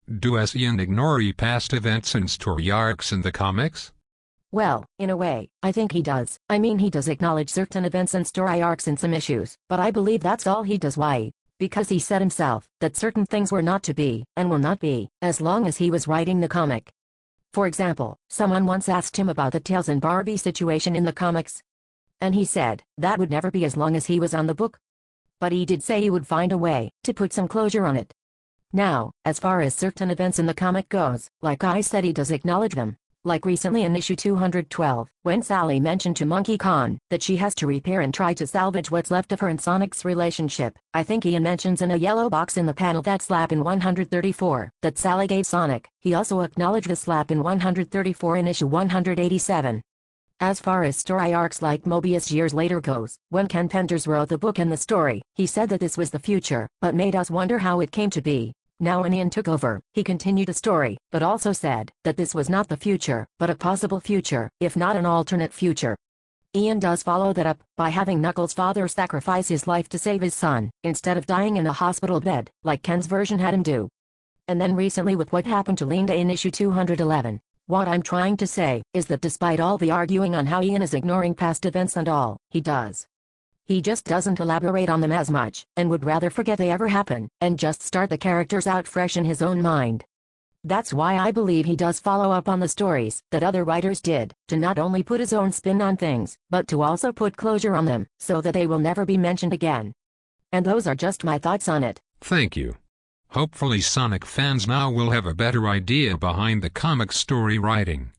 Does Ian ignore past events and story arcs in the comics? Well, in a way, I think he does. I mean, he does acknowledge certain events and story arcs in some issues, but I believe that's all he does. Why? Because he said himself that certain things were not to be, and will not be, as long as he was writing the comic. For example, someone once asked him about the Tails and Barby situation in the comics. And he said that would never be as long as he was on the book. But he did say he would find a way to put some closure on it. Now, as far as certain events in the comic goes, like I said, he does acknowledge them. Like recently in issue 212, when Sally mentioned to Monkey Kahn that she has to repair and try to salvage what's left of her and Sonic's relationship. I think Ian mentions in a yellow box in the panel that slap in 134 that Sally gave Sonic. He also acknowledged the slap in 134 in issue 187. As far as story arcs like Mobius years later goes, when Ken Penders wrote the book and the story, he said that this was the future, but made us wonder how it came to be. Now when Ian took over, he continued the story, but also said that this was not the future, but a possible future, if not an alternate future. Ian does follow that up by having Knuckles' father sacrifice his life to save his son, instead of dying in a hospital bed, like Ken's version had him do. And then recently with what happened to Lein-Da in issue 211. What I'm trying to say is that despite all the arguing on how Ian is ignoring past events and all, he does. He just doesn't elaborate on them as much, and would rather forget they ever happen, and just start the characters out fresh in his own mind. That's why I believe he does follow up on the stories that other writers did, to not only put his own spin on things, but to also put closure on them, so that they will never be mentioned again. And those are just my thoughts on it. Thank you. Hopefully Sonic fans now will have a better idea behind the comic story writing.